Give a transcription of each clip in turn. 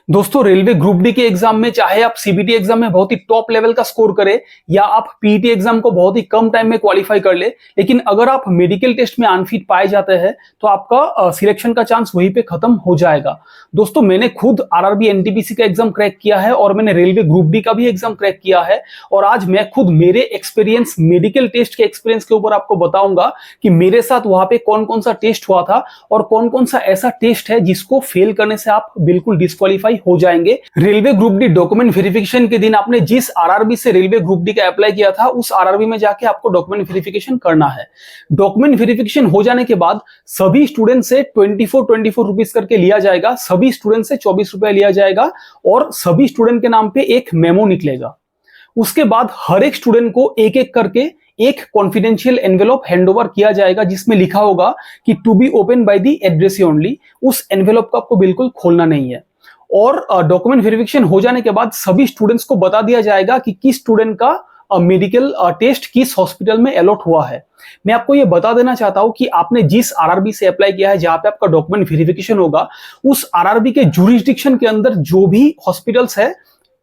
दोस्तों railway group D के exam में चाहे आप सीबीटी एग्जाम में बहुत ही टॉप लेवल का स्कोर करें या आप पीईटी एग्जाम को बहुत ही कम टाइम में क्वालिफाई कर ले, लेकिन अगर आप मेडिकल टेस्ट में अनफिट पाए जाते हैं तो आपका सिलेक्शन का चांस वहीं पे खत्म हो जाएगा। दोस्तों मैंने खुद आरआरबी एनटीपीसी का एग्जाम क्रैक किया है और मैंने रेलवे ग्रुप डी का भी एग्जाम क्रैक किया है और आज मैं खुद मेरे एक्सपीरियंस मेडिकल टेस्ट के एक्सपीरियंस के ऊपर आपको बताऊंगा कि मेरे साथ वहां पे कौन कौन सा टेस्ट हुआ था और कौन कौन सा ऐसा टेस्ट है जिसको फेल करने से आप बिल्कुल डिस्क्वालीफाई हो जाएंगे। Railway group D document verification के दिन आपने जिस आरआरबी से रेलवे ग्रुप डी का अप्लाई किया था उस आरआरबी में जाके आपको डॉक्यूमेंट वेरिफिकेशन करना है। डॉक्यूमेंट वेरिफिकेशन हो जाने के बाद सभी स्टूडेंट से 24 रुपीस करके लिया जाएगा, सभी स्टूडेंट से 24 रुपए लिया जाएगा और सभी स्टूडेंट के नाम पे एक मेमो निकलेगा। उसके बाद हर एक स्टूडेंट को एक एक करके एक कॉन्फिडेंशियल एनवेलप हैंडओवर किया जाएगा जिसमें लिखा होगा कि to be open by the addressee only. उस एनवेलप को आपको बिल्कुल खोलना नहीं है और डॉक्यूमेंट वेरिफिकेशन हो जाने के बाद सभी स्टूडेंट्स को बता दिया जाएगा कि किस स्टूडेंट का मेडिकल टेस्ट किस हॉस्पिटल में अलॉट हुआ है। मैं आपको ये बता देना चाहता हूं कि आपने जिस आरआरबी से अप्लाई किया है जहां पे आपका डॉक्यूमेंट वेरिफिकेशन होगा उस आरआरबी के जुरिस्डिक्शन के अंदर जो भी हॉस्पिटल्स है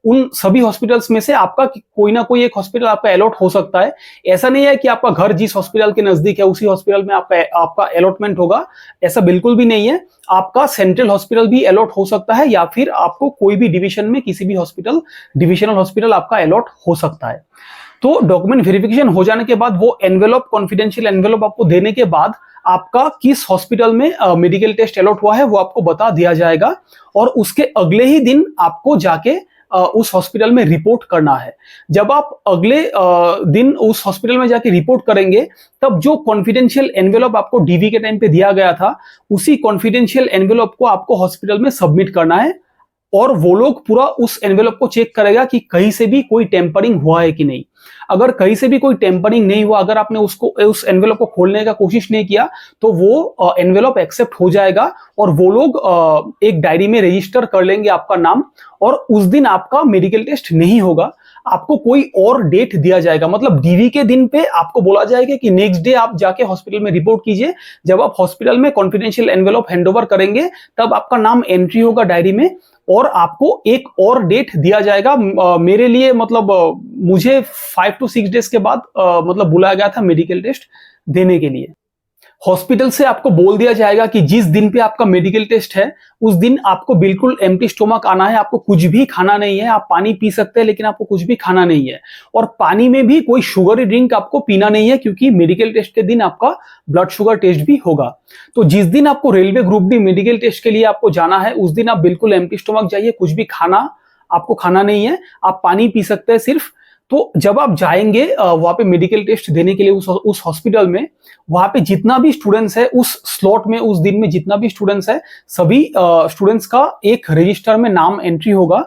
उन सभी हॉस्पिटल्स में से आपका कोई ना कोई एक हॉस्पिटल आपका अलॉट हो सकता है। ऐसा नहीं है कि आपका घर जिस हॉस्पिटल के नजदीक है उसी हॉस्पिटल में आपका अलॉटमेंट होगा, ऐसा बिल्कुल भी नहीं है। आपका सेंट्रल हॉस्पिटल भी अलॉट हो सकता है या फिर आपको कोई भी डिवीजन में किसी भी हॉस्पिटल डिविजनल हॉस्पिटल आपका अलॉट हो सकता है। तो डॉक्यूमेंट वेरिफिकेशन हो जाने के बाद वो एनवेलप कॉन्फिडेंशियल एनवेलप आपको देने के बाद आपका किस हॉस्पिटल में मेडिकल टेस्ट अलॉट हुआ है वो आपको बता दिया जाएगा और उसके अगले ही दिन आपको जाके उस हॉस्पिटल में रिपोर्ट करना है। जब आप अगले दिन उस हॉस्पिटल में जाके रिपोर्ट करेंगे तब जो कॉन्फिडेंशियल एनवेलप आपको डीवी के टाइम पे दिया गया था उसी कॉन्फिडेंशियल एनवेलप को आपको हॉस्पिटल में सबमिट करना है और वो लोग पूरा उस एनवेलप को चेक करेगा कि कहीं से भी कोई टेम्परिंग हुआ है कि नहीं। अगर कहीं से भी कोई टेम्परिंग नहीं हुआ, अगर आपने उस एनवेलप को खोलने का कोशिश नहीं किया तो वो एनवेलप एक्सेप्ट हो जाएगा और वो लोग एक डायरी में रजिस्टर कर लेंगे आपका नाम और उस दिन आपका मेडिकल टेस्ट नहीं होगा। आपको कोई और डेट दिया जाएगा, मतलब डीवी के दिन पे आपको बोला जाएगा कि नेक्स्ट डे आप जाके हॉस्पिटल में रिपोर्ट कीजिए। जब आप हॉस्पिटल में कॉन्फिडेंशियल एनवेलप हैंडओवर करेंगे तब आपका नाम एंट्री होगा डायरी में और आपको एक और डेट दिया जाएगा। मेरे लिए मतलब मुझे 5 to 6 डेज के बाद मतलब बुलाया गया था मेडिकल टेस्ट देने के लिए। हॉस्पिटल से आपको बोल दिया जाएगा कि जिस दिन पे आपका मेडिकल टेस्ट है उस दिन आपको बिल्कुल एम्प्टी स्टोमक आना है, आपको कुछ भी खाना नहीं है। आप पानी पी सकते हैं लेकिन आपको कुछ भी खाना नहीं है और पानी में भी कोई शुगरी ड्रिंक आपको पीना नहीं है क्योंकि मेडिकल टेस्ट के दिन आपका ब्लड शुगर टेस्ट भी होगा। तो जिस दिन आपको railway group D medical test के लिए आपको जाना है उस दिन आप बिल्कुल एम्प्टी स्टोमक जाइए, कुछ भी खाना आपको खाना नहीं है, आप पानी पी सकते हैं सिर्फ। तो जब आप जाएंगे वहां पे मेडिकल टेस्ट देने के लिए उस हॉस्पिटल में, वहां पे जितना भी स्टूडेंट्स है उस स्लॉट में उस दिन में जितना भी स्टूडेंट्स है सभी स्टूडेंट्स का एक रजिस्टर में नाम एंट्री होगा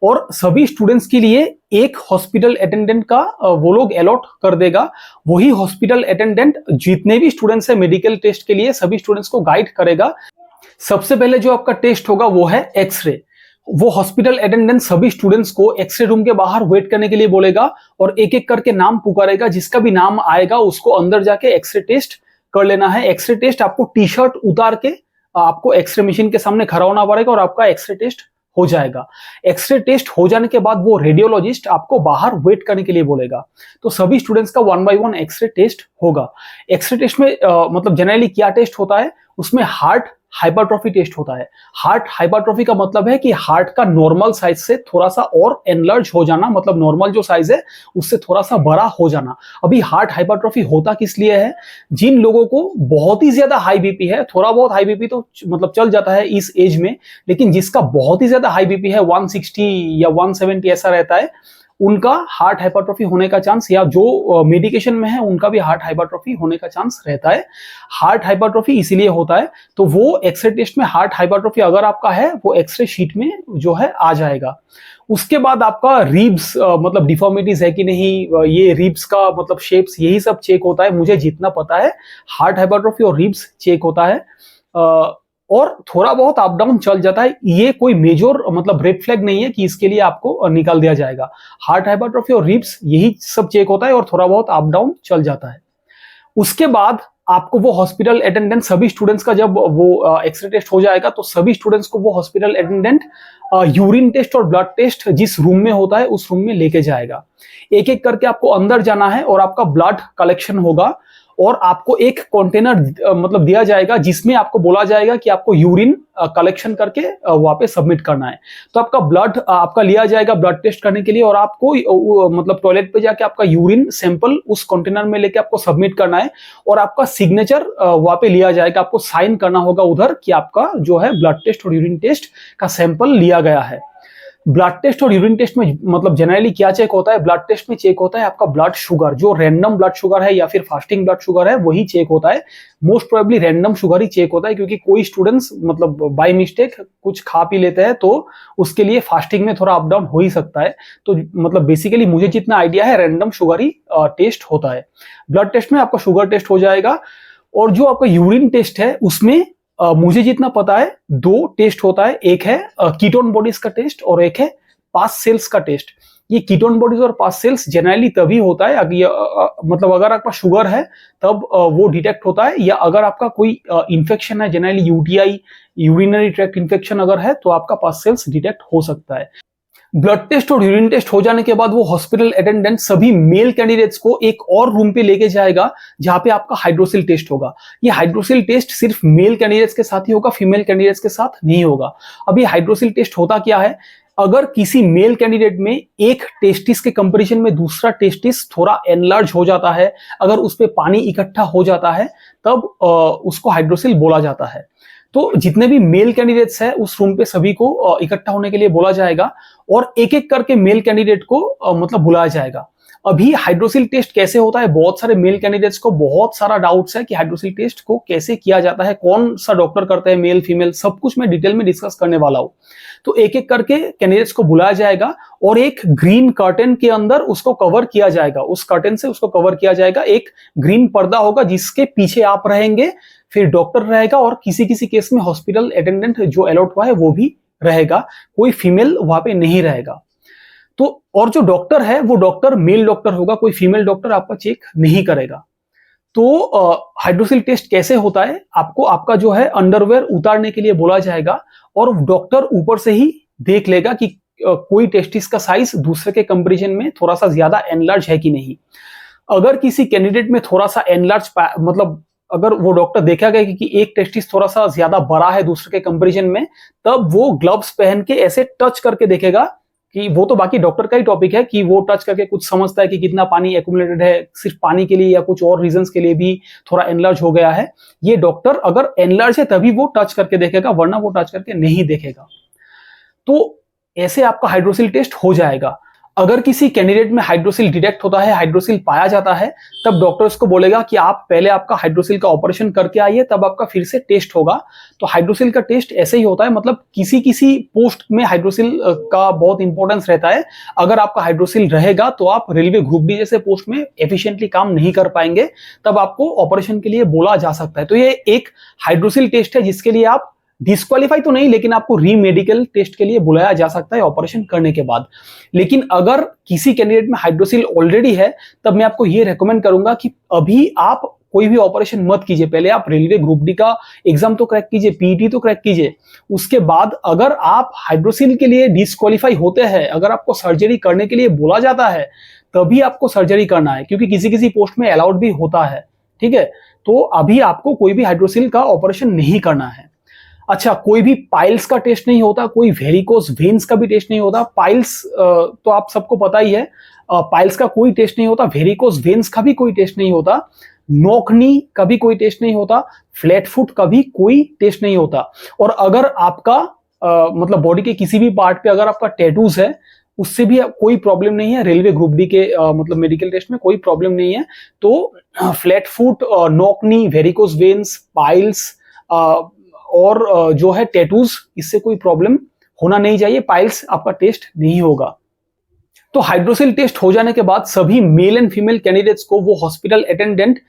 और सभी स्टूडेंट्स के लिए एक हॉस्पिटल अटेंडेंट का वो लोग अलॉट कर देगा। वही हॉस्पिटल अटेंडेंट जितने भी स्टूडेंट्स है मेडिकल टेस्ट के लिए सभी स्टूडेंट्स को गाइड करेगा। सबसे पहले जो आपका टेस्ट होगा वो है एक्सरे। वो हॉस्पिटल अटेंडेंट सभी स्टूडेंट्स को एक्सरे रूम के बाहर वेट करने के लिए बोलेगा और एक एक करके नाम पुकारेगा, जिसका भी नाम आएगा उसको अंदर जाके एक्सरे टेस्ट कर लेना है। एक्सरे टेस्ट आपको टी शर्ट उतार के आपको एक्सरे मशीन के सामने खड़ा होना पड़ेगा और आपका एक्सरे टेस्ट हो जाएगा। एक्सरे टेस्ट हो जाने के बाद वो रेडियोलॉजिस्ट आपको बाहर वेट करने के लिए बोलेगा। तो सभी स्टूडेंट्स का 1 by 1 एक्सरे टेस्ट होगा। एक्सरे टेस्ट में मतलब जनरली क्या टेस्ट होता है, उसमें हार्ट हाइपरट्रॉफी टेस्ट होता है। हार्ट हाइपरट्रॉफी का मतलब है कि हार्ट का नॉर्मल साइज से थोड़ा सा और एनलार्ज हो जाना, मतलब नॉर्मल जो साइज है उससे थोड़ा सा बड़ा हो जाना। अभी हार्ट हाइपरट्रॉफी होता किस लिए है, जिन लोगों को बहुत ही ज्यादा हाई बीपी है, थोड़ा बहुत हाई बीपी तो मतलब चल जाता है इस एज में, लेकिन जिसका बहुत ही ज्यादा हाई बीपी है 160 या 170 ऐसा रहता है, उनका हार्ट हाइपरट्रॉफी होने का चांस या जो मेडिकेशन में है उनका भी हार्ट हाइपरट्रॉफी होने का चांस रहता है। हार्ट हाइपरट्रॉफी इसीलिए होता है। तो वो एक्सरे टेस्ट में हार्ट हाइपरट्रॉफी अगर आपका है वो एक्सरे शीट में जो है आ जाएगा। उसके बाद आपका रिब्स मतलब डिफॉर्मिटीज है कि नहीं, ये रिब्स का मतलब शेप्स यही सब चेक होता है। मुझे जितना पता है हार्ट हाइपरट्रॉफी और रिब्स चेक होता है और थोड़ा बहुत अप डाउन चल जाता है। ये कोई मेजर मतलब रेड फ्लैग नहीं है कि इसके लिए आपको निकाल दिया जाएगा। हार्ट हाइपरट्रॉफी और रिब्स यही सब चेक होता है और थोड़ा बहुत अप डाउन चल जाता है। उसके बाद आपको वो हॉस्पिटल अटेंडेंट सभी स्टूडेंट्स का जब वो एक्सरे टेस्ट हो जाएगा तो सभी स्टूडेंट्स को वो हॉस्पिटल अटेंडेंट यूरिन टेस्ट और ब्लड टेस्ट जिस रूम में होता है उस रूम में लेके जाएगा। एक एक करके आपको अंदर जाना है और आपका ब्लड कलेक्शन होगा और आपको एक कंटेनर मतलब दिया जाएगा जिसमें आपको बोला जाएगा कि आपको यूरिन कलेक्शन करके वहां पे सबमिट करना है। तो आपका ब्लड आपका लिया जाएगा ब्लड टेस्ट करने के लिए और आपको मतलब टॉयलेट पे जाके आपका यूरिन सैंपल उस कंटेनर में लेके आपको सबमिट करना है और आपका सिग्नेचर वहां पे लिया जाएगा। आपको साइन करना होगा उधर कि आपका जो है ब्लड टेस्ट और यूरिन टेस्ट का सैंपल लिया गया है। ब्लड टेस्ट और यूरिन टेस्ट में मतलब जनरली क्या चेक होता है, ब्लड टेस्ट में चेक होता है आपका ब्लड शुगर, जो रैंडम ब्लड शुगर है या फिर फास्टिंग ब्लड शुगर है वही चेक होता है। मोस्ट प्रोबेबली रैंडम शुगर ही चेक होता है क्योंकि कोई स्टूडेंट्स मतलब बाय मिस्टेक कुछ खा पी लेते हैं तो उसके लिए फास्टिंग में थोड़ा अप डाउन हो ही सकता है। तो मतलब बेसिकली मुझे जितना आइडिया है रैंडम शुगर ही टेस्ट होता है। ब्लड टेस्ट में आपका शुगर टेस्ट हो जाएगा और जो आपका यूरिन टेस्ट है उसमें मुझे जितना पता है 2 टेस्ट होता है। एक है कीटोन बॉडीज का टेस्ट और एक है पास सेल्स का टेस्ट। ये कीटोन बॉडीज और पास सेल्स जनरली तभी होता है मतलब अगर आपका शुगर है तब वो डिटेक्ट होता है, या अगर आपका कोई इन्फेक्शन है generally UTI urinary tract infection अगर है तो आपका पास सेल्स डिटेक्ट हो सकता है। ब्लड टेस्ट और यूरिन टेस्ट हो जाने के बाद वो हॉस्पिटल अटेंडेंट सभी मेल कैंडिडेट्स को एक और रूम पे लेके जाएगा जहां पे आपका हाइड्रोसिल टेस्ट होगा। ये हाइड्रोसिल टेस्ट सिर्फ मेल कैंडिडेट्स के साथ ही होगा, फीमेल कैंडिडेट्स के साथ नहीं होगा। अब ये हाइड्रोसिल टेस्ट होता क्या है, अगर किसी मेल कैंडिडेट में एक टेस्टिस के कंपैरिजन में दूसरा टेस्टिस थोड़ा एनलार्ज हो जाता है, अगर उस पे पानी इकट्ठा हो जाता है तब उसको हाइड्रोसिल बोला जाता है। तो जितने भी मेल कैंडिडेट्स हैं उस रूम पे सभी को इकट्ठा होने के लिए बोला जाएगा और एक एक करके मेल कैंडिडेट को मतलब बुलाया जाएगा। अभी हाइड्रोसिल टेस्ट कैसे होता है, बहुत सारे मेल कैंडिडेट्स को बहुत सारा डाउट्स है कि हाइड्रोसिल टेस्ट को कैसे किया जाता है, कौन सा डॉक्टर करता है, मेल फीमेल, सब कुछ मैं डिटेल में डिस्कस करने वाला हूं। तो एक एक करके कैंडिडेट्स को बुलाया जाएगा और एक ग्रीन कर्टन के अंदर उसको कवर किया जाएगा, उस कर्टन से उसको कवर किया जाएगा। एक ग्रीन पर्दा होगा जिसके पीछे आप रहेंगे, फिर डॉक्टर रहेगा और किसी किसी केस में हॉस्पिटल अटेंडेंट जो अलॉट हुआ है वो भी रहेगा, कोई फीमेल वहां पे नहीं रहेगा। तो और जो डॉक्टर है वो डॉक्टर मेल डॉक्टर होगा, कोई फीमेल डॉक्टर आपका चेक नहीं करेगा। तो हाइड्रोसिल टेस्ट कैसे होता है, आपको आपका जो है अंडरवेयर उतारने के लिए बोला जाएगा और डॉक्टर ऊपर से ही देख लेगा कि कोई टेस्टिस का साइज दूसरे के कंपैरिजन में थोड़ा सा ज्यादा एनलार्ज है कि नहीं। अगर किसी कैंडिडेट में थोड़ा सा एनलार्ज मतलब अगर वो डॉक्टर देखा गया कि एक टेस्टिस थोड़ा सा ज्यादा बड़ा है दूसरे के कंपैरिजन में, तब वो ग्लव्स पहन के ऐसे टच करके देखेगा कि वो तो बाकी डॉक्टर का ही टॉपिक है कि वो टच करके कुछ समझता है कि कितना पानी एक्यूमुलेटेड है, सिर्फ पानी के लिए या कुछ और रीजंस के लिए भी थोड़ा एनलार्ज हो गया है। ये डॉक्टर अगर एनलार्ज है तभी वो टच करके देखेगा, वरना वो टच करके नहीं देखेगा। तो ऐसे आपका हाइड्रोसिल टेस्ट हो जाएगा। अगर किसी कैंडिडेट में हाइड्रोसिल डिटेक्ट होता है, हाइड्रोसिल पाया जाता है, तब डॉक्टर उसको बोलेगा कि आप पहले आपका हाइड्रोसिल का ऑपरेशन करके आइए, तब आपका फिर से टेस्ट होगा। तो हाइड्रोसिल का टेस्ट ऐसे ही होता है, मतलब किसी किसी पोस्ट में हाइड्रोसिल का बहुत इंपॉर्टेंस रहता है। अगर आपका हाइड्रोसिल रहेगा तो आप रेलवे ग्रुप डी जैसे पोस्ट में एफिशिएंटली काम नहीं कर पाएंगे, तब आपको ऑपरेशन के लिए बोला जा सकता है। तो ये एक हाइड्रोसिल टेस्ट है जिसके लिए आप डिस्क्वालीफाई तो नहीं, लेकिन आपको री मेडिकल टेस्ट के लिए बुलाया जा सकता है ऑपरेशन करने के बाद। लेकिन अगर किसी कैंडिडेट में हाइड्रोसिल ऑलरेडी है, तब मैं आपको ये रेकमेंड करूंगा कि अभी आप कोई भी ऑपरेशन मत कीजिए, पहले आप रेलवे ग्रुप डी का एग्जाम तो क्रैक कीजिए, पीईटी तो क्रैक कीजिए। उसके बाद अगर आप हाइड्रोसिल के लिए डिस्क्वालीफाई होते हैं, अगर आपको सर्जरी करने के लिए बोला जाता है, तभी आपको सर्जरी करना है, क्योंकि किसी किसी पोस्ट में अलाउड भी होता है। ठीक है, तो अभी आपको कोई भी हाइड्रोसिल का ऑपरेशन नहीं करना है। अच्छा, कोई भी पाइल्स का टेस्ट नहीं होता, कोई वेरिकोस वेन्स का भी टेस्ट नहीं होता। पाइल्स तो आप सबको पता ही है, पाइल्स का कोई टेस्ट नहीं होता, वेरिकोस वेन्स का भी कोई टेस्ट नहीं होता, नोकनी का भी कोई टेस्ट नहीं होता, फ्लैट फुट का भी कोई टेस्ट नहीं होता। और अगर आपका मतलब बॉडी के किसी भी पार्ट पे अगर आपका टैटूज है, उससे भी कोई प्रॉब्लम नहीं है, रेलवे ग्रुप डी के मतलब मेडिकल टेस्ट में कोई प्रॉब्लम नहीं है। तो flat foot, knock knee, varicose veins, piles और जो है टैटूज, इससे कोई प्रॉब्लम होना नहीं चाहिए, पाइल्स आपका टेस्ट नहीं होगा। तो हाइड्रोसिल टेस्ट हो जाने के बाद सभी मेल एंड फीमेल कैंडिडेट्स को वो हॉस्पिटल अटेंडेंट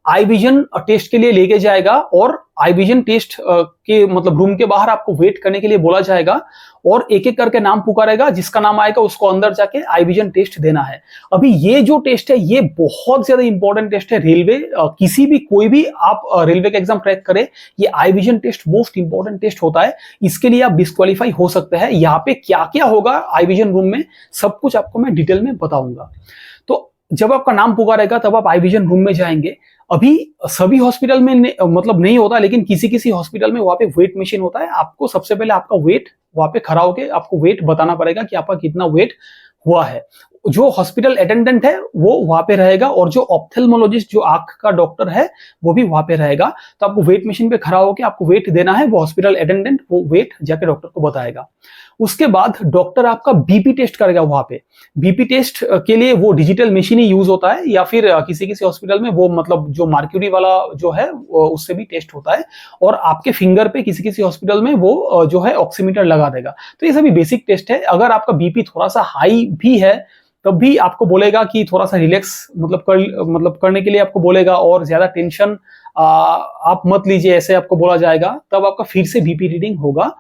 आई विजन टेस्ट के लिए लेके जाएगा और आई विजन टेस्ट के मतलब रूम के बाहर आपको वेट करने के लिए बोला जाएगा और एक एक करके नाम पुकारेगा, जिसका नाम आएगा उसको अंदर जाके आई विजन टेस्ट देना है। अभी ये जो टेस्ट है ये बहुत ज्यादा इंपॉर्टेंट टेस्ट है। रेलवे किसी भी कोई भी आप रेलवे का एग्जाम क्रैक करे, ये eye vision test most important test होता है। इसके लिए आप डिस्क्वालीफाई हो सकते हैं। यहाँ पे क्या क्या होगा आई विजन रूम में सब कुछ आपको मैं डिटेल में बताऊंगा। तो जब आपका नाम पुकारेगा तब आप आई विजन रूम में जाएंगे। अभी सभी हॉस्पिटल में मतलब नहीं होता, लेकिन किसी किसी हॉस्पिटल में वहां पे वेट मशीन होता है। आपको सबसे पहले आपका वेट वहां पे खड़ा होके आपको वेट बताना पड़ेगा कि आपका कितना वेट हुआ है। जो हॉस्पिटल अटेंडेंट है वो वहां पे रहेगा और जो ऑप्थेल्मोलॉजिस्ट जो आंख का डॉक्टर है वो भी वहां पे रहेगा। तो आपको वेट मशीन पे खड़ा होकर आपको वेट देना है। वो हॉस्पिटल अटेंडेंट वो वेट जाके डॉक्टर को बताएगा। उसके बाद डॉक्टर आपका बीपी टेस्ट करेगा वहां पे। बीपी टेस्ट के लिए वो डिजिटल मशीन ही यूज होता है, या फिर किसी किसी हॉस्पिटल में वो मतलब जो मार्क्यूरी वाला जो है उससे भी टेस्ट होता है। और आपके फिंगर पे किसी किसी हॉस्पिटल में वो जो है ऑक्सीमीटर लगा देगा। तो ये सभी बेसिक टेस्ट है। अगर आपका बीपी थोड़ा सा हाई भी है तब भी आपको बोलेगा कि थोड़ा सा रिलैक्स मतलब करने के लिए आपको बोलेगा, और ज्यादा टेंशन आप मत लीजिए ऐसे आपको बोला जाएगा। तब आपका फिर से बीपी रीडिंग होगा।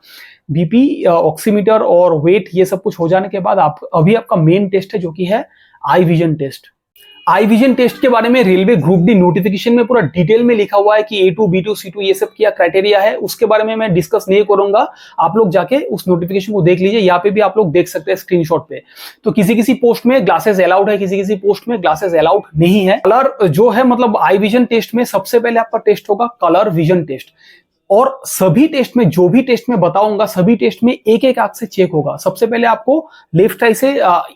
बीपी ऑक्सीमीटर और वेट ये सब कुछ हो जाने के बाद अभी आपका मेन टेस्ट है जो कि है आई विजन टेस्ट। आई विजन टेस्ट के बारे में रेलवे ग्रुप डी नोटिफिकेशन में पूरा डिटेल में लिखा हुआ है कि A2, B2, C2 ये सब क्या क्राइटेरिया है। उसके बारे में मैं डिस्कस नहीं करूंगा, आप लोग जाके उस नोटिफिकेशन को देख लीजिए। यहाँ पे भी आप लोग देख सकते हैं स्क्रीनशॉट पे। तो किसी किसी पोस्ट में ग्लासेस अलाउड है, किसी किसी पोस्ट में ग्लासेस अलाउड नहीं है। कलर जो है मतलब आई विजन टेस्ट में सबसे पहले आपका टेस्ट होगा कलर विजन टेस्ट। और सभी टेस्ट में जो भी टेस्ट में बताऊंगा सभी टेस्ट में एक एक आंख से चेक होगा। सबसे पहले आपको लेफ्ट आई से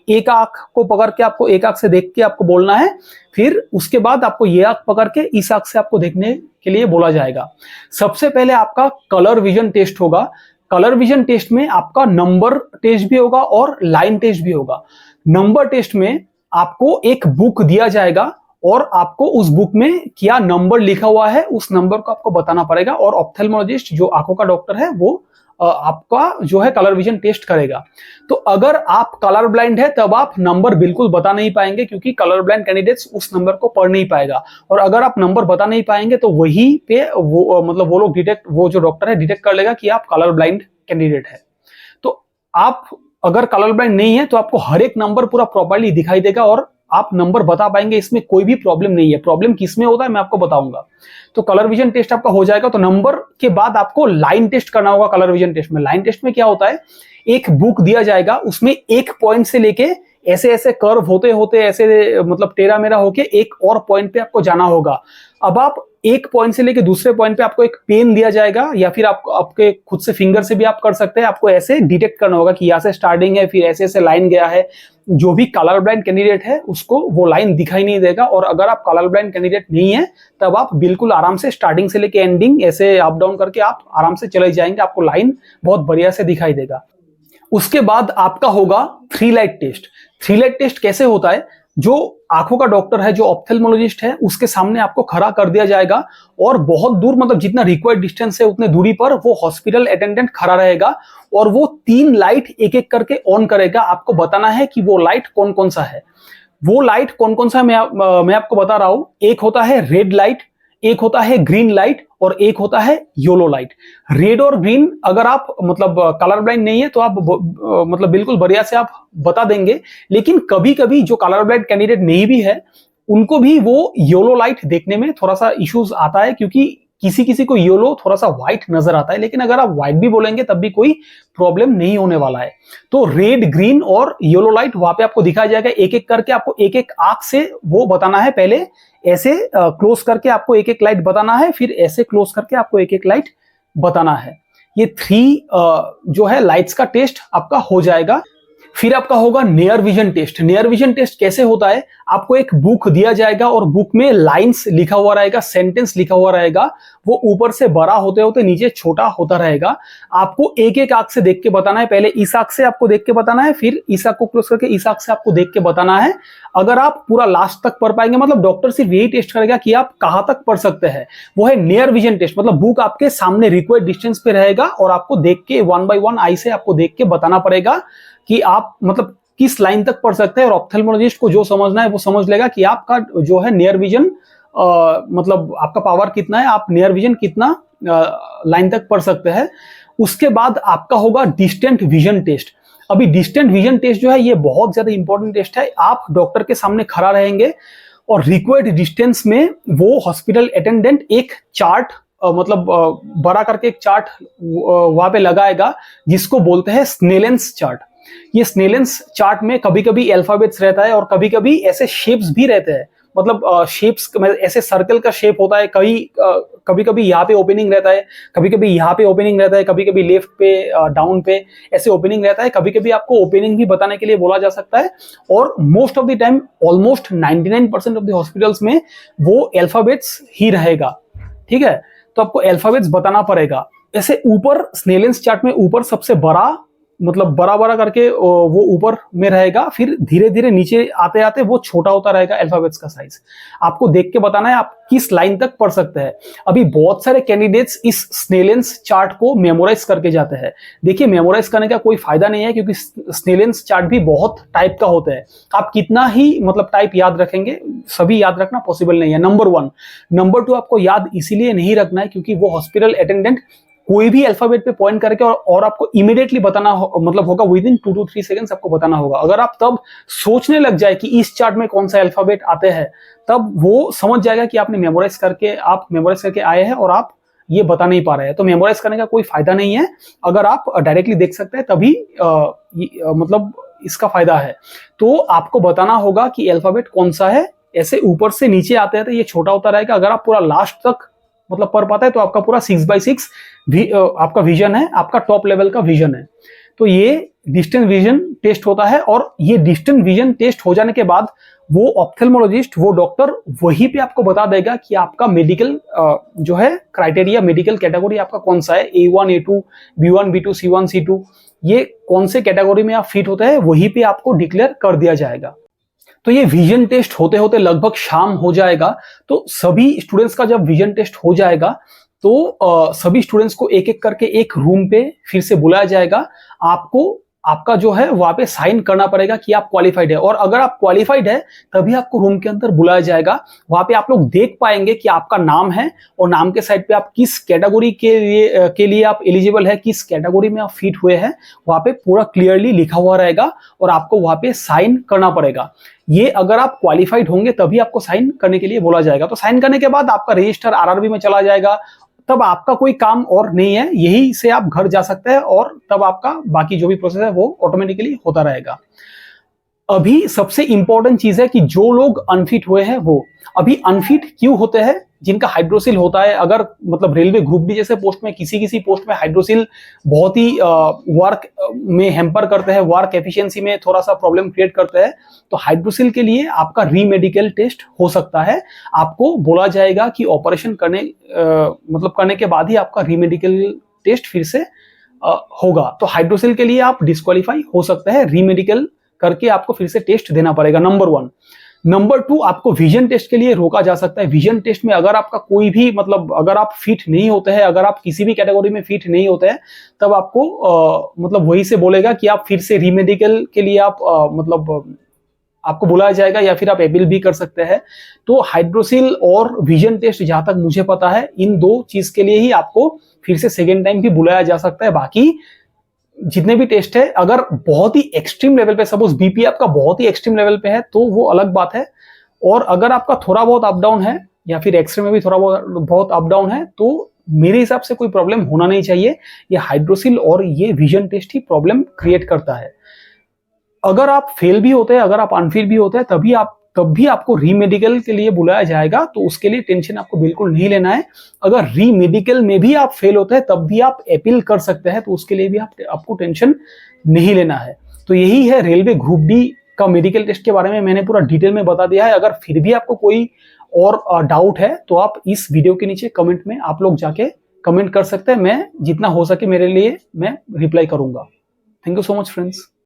एक आंख को पकड़ के आपको एक आंख से देख के आपको बोलना है। फिर उसके बाद आपको ये आंख पकड़ के इस आंख से आपको देखने के लिए बोला जाएगा। सबसे पहले आपका कलर विजन टेस्ट होगा। कलर विजन टेस्ट में आपका नंबर टेस्ट भी होगा और लाइन टेस्ट भी होगा। नंबर टेस्ट में आपको एक बुक दिया जाएगा और आपको उस बुक में क्या नंबर लिखा हुआ है उस नंबर को आपको बताना पड़ेगा। और ऑप्थेल्मोलॉजिस्ट जो आंखों का डॉक्टर है वो आपका जो है कलर विजन टेस्ट करेगा। तो अगर आप कलर ब्लाइंड है तब आप नंबर बिल्कुल बता नहीं पाएंगे, क्योंकि कलर ब्लाइंड कैंडिडेट्स उस नंबर को पढ़ नहीं पाएगा। और अगर आप नंबर बता नहीं पाएंगे तो वही पे वो मतलब वो लोग वो जो डॉक्टर है डिटेक्ट कर लेगा कि आप कलर ब्लाइंड कैंडिडेट है। तो आप अगर कलर ब्लाइंड नहीं है तो आपको हर एक नंबर पूरा प्रॉपर्ली दिखाई देगा और आप नंबर बता पाएंगे। इसमें कोई भी प्रॉब्लम नहीं है। प्रॉब्लम किसमें होता है मैं आपको बताऊंगा। तो कलर विजन टेस्ट आपका हो जाएगा। तो नंबर के बाद आपको लाइन टेस्ट करना होगा। कलर विजन टेस्ट में लाइन टेस्ट में क्या होता है, एक बुक दिया जाएगा, उसमें एक पॉइंट से लेके ऐसे ऐसे कर्व होते होते ऐसे मतलब टेढ़ा मेढ़ा होके एक और पॉइंट पे आपको जाना होगा। अब आप एक पॉइंट से लेके दूसरे पॉइंट पे आपको एक पेन दिया जाएगा, या फिर आपको आपके खुद से फिंगर से भी आप कर सकते हैं। आपको ऐसे डिटेक्ट करना होगा कि यहाँ से स्टार्टिंग है, फिर ऐसे ऐसे लाइन गया है। जो भी कलर ब्लाइंड कैंडिडेट है उसको वो लाइन दिखाई नहीं देगा। और अगर आप कलर ब्लाइंड कैंडिडेट नहीं है तब आप बिल्कुल आराम से स्टार्टिंग से लेके एंडिंग ऐसे अप डाउन करके आप आराम से चले जाएंगे। आपको लाइन बहुत बढ़िया से दिखाई देगा। उसके बाद आपका होगा 3 लाइट टेस्ट। 3 लाइट टेस्ट कैसे होता है, जो आंखों का डॉक्टर है जो ऑप्थेल्मोलॉजिस्ट है उसके सामने आपको खड़ा कर दिया जाएगा और बहुत दूर मतलब जितना रिक्वायर्ड डिस्टेंस है उतने दूरी पर वो हॉस्पिटल अटेंडेंट खड़ा रहेगा और वो 3 लाइट एक एक करके ऑन करेगा। आपको बताना है कि वो लाइट कौन कौन सा है। वो लाइट कौन कौन सा है मैं आपको बता रहा हूं। एक होता है रेड लाइट, एक होता है ग्रीन लाइट और एक होता है येलो लाइट। रेड और ग्रीन अगर आप मतलब कलर ब्लाइंड नहीं है तो आप मतलब बिल्कुल बढ़िया से आप बता देंगे। लेकिन कभी कभी जो कलर ब्लाइंड कैंडिडेट नहीं भी है उनको भी वो येलो लाइट देखने में थोड़ा सा इश्यूज आता है, क्योंकि किसी किसी को येलो थोड़ा सा व्हाइट नजर आता है। लेकिन अगर आप व्हाइट भी बोलेंगे तब भी कोई प्रॉब्लम नहीं होने वाला है। तो रेड, ग्रीन और येलो लाइट वहां पे आपको दिखाया जाएगा। एक एक करके आपको एक एक आंख से वो बताना है। पहले ऐसे क्लोज करके आपको एक एक लाइट बताना है, फिर ऐसे क्लोज करके आपको एक एक लाइट बताना है। ये 3 जो है लाइट्स का टेस्ट आपका हो जाएगा। फिर आपका होगा near vision test. Near vision test कैसे होता है, आपको एक बुक दिया जाएगा और बुक में लाइंस लिखा हुआ रहेगा, सेंटेंस लिखा हुआ रहेगा। वो ऊपर से बड़ा होते होते नीचे छोटा होता रहेगा। आपको एक एक आंख से देख के बताना है। पहले इस आंख से आपको देख के बताना है, फिर इस आंख को क्लोज करके इस आंख से आपको देख के बताना है। अगर आप पूरा लास्ट तक पढ़ पाएंगे, मतलब डॉक्टर सिर्फ यही टेस्ट करेगा कि आप कहां तक पढ़ सकते हैं, वो है नियर विजन टेस्ट। मतलब बुक आपके सामने रिक्वायर्ड डिस्टेंस पे रहेगा और आपको देख के 1 by 1 आई से आपको देख के बताना पड़ेगा कि आप मतलब किस लाइन तक पढ़ सकते हैं। और ऑप्थेल्मोलॉजिस्ट को जो समझना है वो समझ लेगा कि आपका जो है नियर विजन मतलब आपका पावर कितना है, आप नियर विजन कितना लाइन तक पढ़ सकते हैं। उसके बाद आपका होगा डिस्टेंट विजन टेस्ट। अभी डिस्टेंट विजन टेस्ट जो है ये बहुत ज्यादा इंपॉर्टेंट टेस्ट है। आप डॉक्टर के सामने खड़ा रहेंगे और रिक्वायर्ड डिस्टेंस में वो हॉस्पिटल अटेंडेंट एक चार्ट मतलब बड़ा करके एक चार्ट वहां पे लगाएगा जिसको बोलते हैं स्नेलेंस चार्ट। ये स्नेलेंस चार्ट में कभी कभी अल्फाबेट्स रहता है और कभी कभी ऐसे शेप्स भी रहते हैं, मतलब शेप्स ऐसे सर्कल का शेप होता है, कभी कभी यहाँ पे ओपनिंग रहता है, कभी कभी यहाँ पे ओपनिंग रहता है, कभी कभी लेफ्ट पे डाउन पे ऐसे ओपनिंग रहता है, कभी कभी आपको ओपनिंग भी बताने के लिए बोला जा सकता है। और most of the time almost 99% of the hospitals में वो अल्फाबेट्स ही रहेगा, ठीक है। तो आपको अल्फाबेट्स बताना पड़ेगा। ऐसे ऊपर स्नेलेंस चार्ट में ऊपर सबसे बड़ा मतलब बड़ा बड़ा करके वो ऊपर में रहेगा, फिर धीरे धीरे नीचे आते आते वो छोटा होता रहेगा अल्फाबेट्स का साइज। आपको देख के बताना है आप किस लाइन तक पढ़ सकते हैं। अभी बहुत सारे कैंडिडेट्स इस स्नेलेंस चार्ट को मेमोराइज करके जाते हैं। देखिए मेमोराइज करने का कोई फायदा नहीं है क्योंकि स्नेलेंस चार्ट भी बहुत टाइप का होता है। आप कितना ही मतलब टाइप याद रखेंगे, सभी याद रखना पॉसिबल नहीं है, नंबर 1। नंबर 2 आपको याद इसीलिए नहीं रखना है क्योंकि वो हॉस्पिटल अटेंडेंट कोई भी अल्फाबेट पे पॉइंट करके और आपको इमीडिएटली बताना मतलब होगा, विद इन 2 to 3 सेकंड्स आपको बताना होगा। अगर आप तब सोचने लग जाए कि इस चार्ट में कौन सा अल्फाबेट आते हैं, तब वो समझ जाएगा कि आप मेमोराइज करके आए हैं और आप ये बता नहीं पा रहे हैं। तो मेमोराइज करने का कोई फायदा नहीं है। अगर आप डायरेक्टली देख सकते हैं तभी मतलब इसका फायदा है। तो आपको बताना होगा कि अल्फाबेट कौन सा है। ऐसे ऊपर से नीचे आते हैं तो ये छोटा होता रहेगा। अगर आप पूरा लास्ट तक मतलब पढ़ पाता है तो आपका पूरा 6x6 आपका विजन है, आपका टॉप लेवल का विजन है। तो ये डिस्टेंस विजन टेस्ट होता है और ये डिस्टेंस विजन टेस्ट हो जाने के बाद वो ऑप्थेल्मोलॉजिस्ट, वो डॉक्टर वहीं पे आपको बता देगा कि आपका मेडिकल जो है क्राइटेरिया, मेडिकल कैटेगरी आपका कौन सा है, A1, A2, B1, B2, C1, C2, ये कौन से कैटेगरी में आप फिट होते हैं वहीं पे आपको डिक्लेयर कर दिया जाएगा। तो ये विजन टेस्ट होते होते लगभग शाम हो जाएगा। तो सभी स्टूडेंट्स का जब विजन टेस्ट हो जाएगा तो सभी स्टूडेंट्स को एक एक करके एक रूम पे फिर से बुलाया जाएगा। आपका जो है वहां पे साइन करना पड़ेगा कि आप क्वालिफाइड है, और अगर आप क्वालिफाइड है तभी आपको रूम के अंदर बुलाया जाएगा। वहां पे आप लोग देख पाएंगे कि आपका नाम है और नाम के साइड पे आप किस कैटेगरी के लिए आप एलिजिबल है, किस कैटेगरी में आप फिट हुए हैं, वहां पे पूरा क्लियरली लिखा हुआ रहेगा और आपको वहां पे साइन करना पड़ेगा। ये अगर आप क्वालिफाइड होंगे तभी आपको साइन करने के लिए बोला जाएगा। तो साइन करने के बाद आपका रजिस्टर RRB में चला जाएगा। तब आपका कोई काम और नहीं है, यही से आप घर जा सकते हैं और तब आपका बाकी जो भी प्रोसेस है वो ऑटोमेटिकली होता रहेगा। अभी सबसे इंपॉर्टेंट चीज है कि जो लोग अनफिट हुए हैं वो अभी अनफिट क्यों होते हैं, जिनका हाइड्रोसिल होता है, अगर मतलब रेलवे ग्रुप डी जैसे पोस्ट में किसी पोस्ट में हाइड्रोसिल बहुत ही वर्क में हैम्पर करते हैं, वर्क एफिशिएंसी में थोड़ा सा प्रॉब्लम क्रिएट करते हैं, तो हाइड्रोसिल के लिए आपका रीमेडिकल टेस्ट हो सकता है। आपको बोला जाएगा कि ऑपरेशन करने के बाद ही आपका रीमेडिकल टेस्ट फिर से होगा। तो हाइड्रोसिल के लिए आप डिस्क्वालीफाई हो सकते हैं, रीमेडिकल करके आपको फिर से टेस्ट देना पड़ेगा, नंबर 1। नंबर 2, आपको विजन टेस्ट के लिए रोका जा सकता है। विजन टेस्ट में अगर आपका कोई भी मतलब अगर आप फिट नहीं होते हैं, अगर आप किसी भी कैटेगरी में फिट नहीं होते हैं, तब आपको मतलब वही से बोलेगा कि आप फिर से रीमेडिकल के लिए आप मतलब आपको बुलाया जाएगा या फिर आप अपील भी कर सकते हैं। तो हाइड्रोसिल और विजन टेस्ट जहां तक मुझे पता है इन 2 चीज के लिए ही आपको फिर से सेकेंड टाइम भी बुलाया जा सकता है। बाकी जितने भी टेस्ट है, अगर बहुत ही एक्सट्रीम लेवल पे, सपोज बीपी आपका बहुत ही एक्सट्रीम लेवल पे है तो वो अलग बात है, और अगर आपका थोड़ा बहुत अप डाउन है या फिर एक्सरे में भी थोड़ा बहुत अप डाउन है तो मेरे हिसाब से कोई प्रॉब्लम होना नहीं चाहिए। ये हाइड्रोसिल और ये विजन टेस्ट ही प्रॉब्लम क्रिएट करता है। अगर आप फेल भी होते हैं, अगर आप अनफिट भी होते हैं, तब भी आपको रीमेडिकल के लिए बुलाया जाएगा। तो उसके लिए टेंशन आपको बिल्कुल नहीं लेना है। अगर रीमेडिकल में भी आप फेल होते हैं तब भी आप अपील कर सकते हैं, तो उसके लिए भी आपको टेंशन नहीं लेना है। तो यही है रेलवे ग्रुप डी का मेडिकल टेस्ट के बारे में मैंने पूरा डिटेल में बता दिया है। अगर फिर भी आपको कोई और डाउट है तो आप इस वीडियो के नीचे कमेंट में आप लोग जाके कमेंट कर सकते हैं। मैं जितना हो सके मेरे लिए मैं रिप्लाई करूंगा। Thank you so much friends.